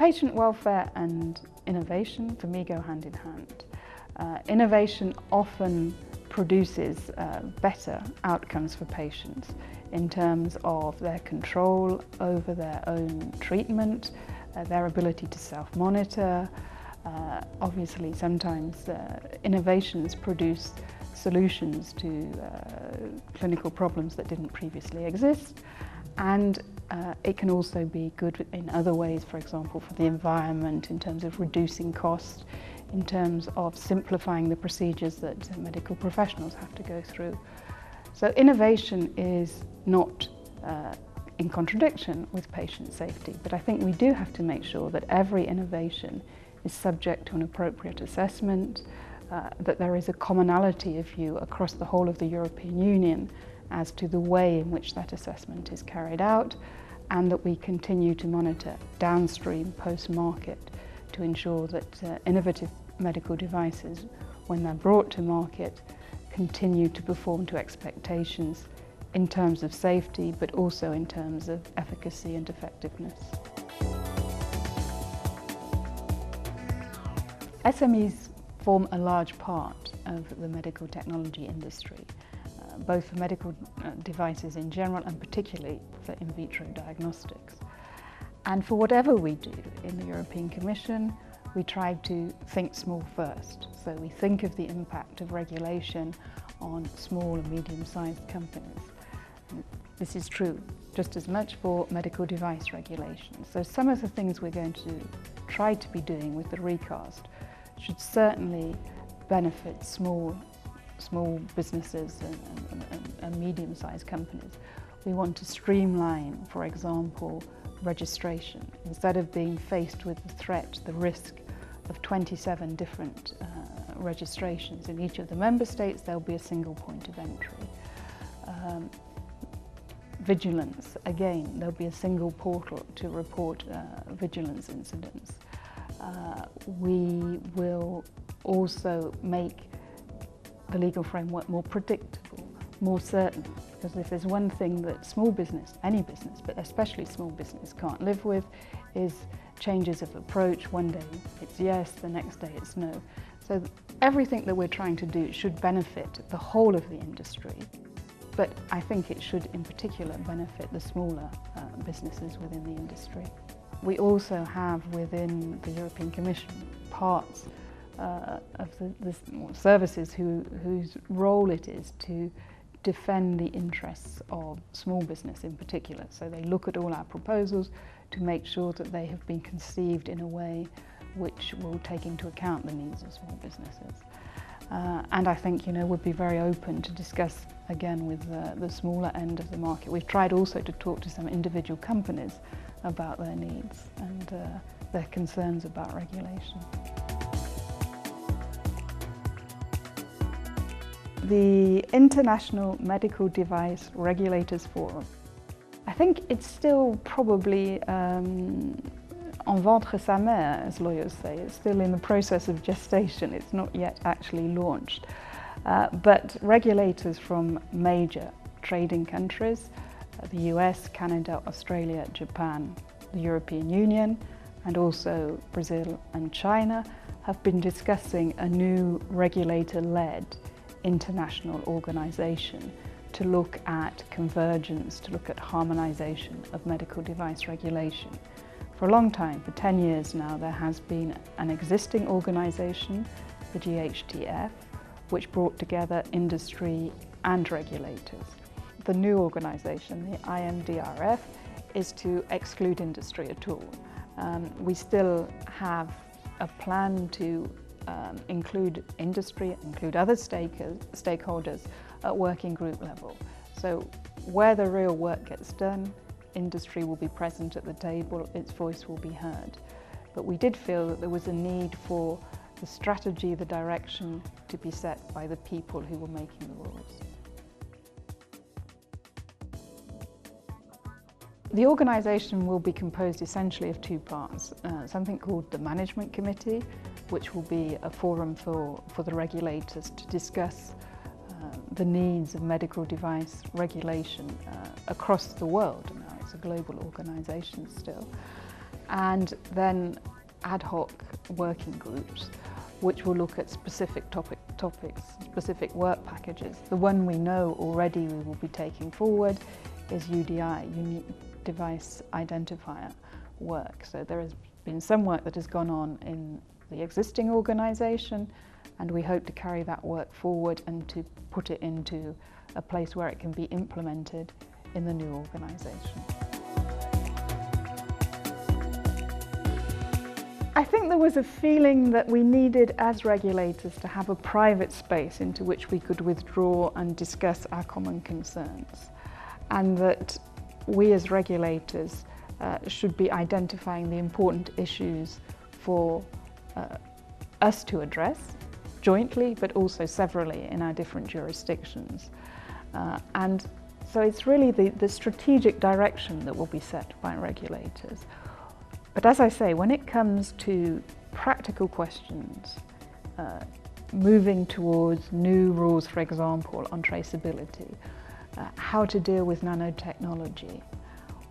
Patient welfare and innovation, for me, go hand in hand. Innovation often produces better outcomes for patients in terms of their control over their own treatment, their ability to self-monitor. Obviously, sometimes innovations produce solutions to clinical problems that didn't previously exist, and it can also be good in other ways, for example, for the environment, in terms of reducing costs, in terms of simplifying the procedures that medical professionals have to go through. So innovation is not in contradiction with patient safety, but I think we do have to make sure that every innovation is subject to an appropriate assessment, that there is a commonality of view across the whole of the European Union as to the way in which that assessment is carried out, and that we continue to monitor downstream, post-market, to ensure that innovative medical devices, when they're brought to market, continue to perform to expectations in terms of safety, but also in terms of efficacy and effectiveness. SMEs form a large part of the medical technology industry, both for medical devices in general and particularly for in vitro diagnostics. And for whatever we do in the European Commission, we try to think small first. So we think of the impact of regulation on small and medium-sized companies. And this is true just as much for medical device regulation. So some of the things we're going to try to be doing with the recast should certainly benefit small businesses and medium-sized companies. We want to streamline, for example, registration. Instead of being faced with the threat, the risk of 27 different registrations in each of the member states, there'll be a single point of entry. Vigilance, again, there'll be a single portal to report vigilance incidents. We will also make the legal framework more predictable, more certain, because if there's one thing that small business, any business, but especially small business, can't live with, is changes of approach. One day it's yes, the next day it's no. So everything that we're trying to do should benefit the whole of the industry, but I think it should in particular benefit the smaller businesses within the industry. We also have within the European Commission parts of the services whose role it is to defend the interests of small business in particular. So they look at all our proposals to make sure that they have been conceived in a way which will take into account the needs of small businesses. And I think, would be very open to discuss again with the smaller end of the market. We've tried also to talk to some individual companies about their needs and their concerns about regulation. The International Medical Device Regulators Forum. I think it's still probably en ventre sa mère, as lawyers say. It's still in the process of gestation. It's not yet actually launched. But regulators from major trading countries, the US, Canada, Australia, Japan, the European Union, and also Brazil and China, have been discussing a new regulator-led international organisation to look at convergence, to look at harmonisation of medical device regulation. For a long time, for 10 years now, there has been an existing organisation, the GHTF, which brought together industry and regulators. The new organisation, the IMDRF, is to exclude industry at all. We still have a plan to include industry, include other stakeholders at working group level. So where the real work gets done, industry will be present at the table, its voice will be heard. But we did feel that there was a need for the strategy, the direction to be set by the people who were making the rules. The organisation will be composed essentially of two parts, something called the Management Committee, which will be a forum for the regulators to discuss the needs of medical device regulation across the world. Now it's a global organisation still. and then ad hoc working groups which will look at specific topics, specific work packages. The one we know already we will be taking forward is UDI, Unique Device Identifier work. So there has been some work that has gone on in the existing organisation, and we hope to carry that work forward and to put it into a place where it can be implemented in the new organisation. I think there was a feeling that we needed, as regulators, to have a private space into which we could withdraw and discuss our common concerns, and that we as regulators should be identifying the important issues for us to address jointly, but also severally in our different jurisdictions. And so it's really the strategic direction that will be set by regulators. But as I say, when it comes to practical questions, moving towards new rules, for example, on traceability, how to deal with nanotechnology,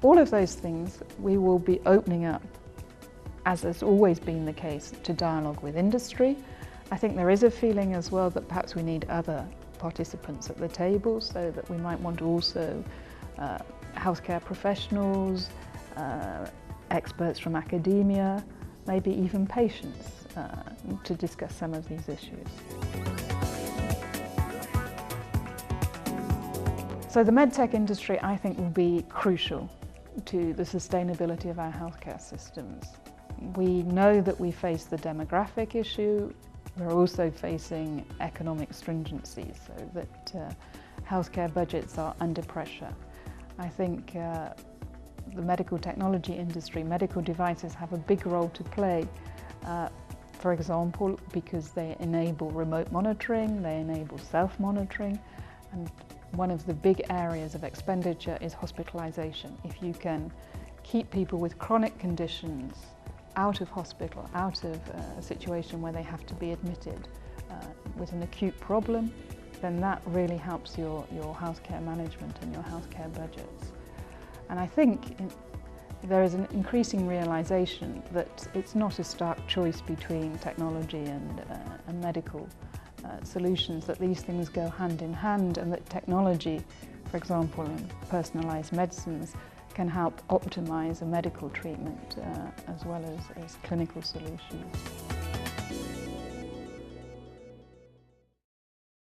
all of those things we will be opening up, as has always been the case, to dialogue with industry. I think there is a feeling as well that perhaps we need other participants at the table, so that we might want also healthcare professionals, experts from academia, maybe even patients, to discuss some of these issues. So the medtech industry, I think, will be crucial to the sustainability of our healthcare systems. We know that we face the demographic issue. We're also facing economic stringency, so that healthcare budgets are under pressure. I think the medical technology industry, medical devices have a big role to play, for example, because they enable remote monitoring, they enable self-monitoring, and one of the big areas of expenditure is hospitalization. If you can keep people with chronic conditions out of hospital, out of a situation where they have to be admitted with an acute problem, then that really helps your healthcare management and your healthcare budgets. And I think there is an increasing realization that it's not a stark choice between technology and medical solutions, that these things go hand in hand, and that technology, for example, in personalized medicines, can help optimize a medical treatment as well as clinical solutions.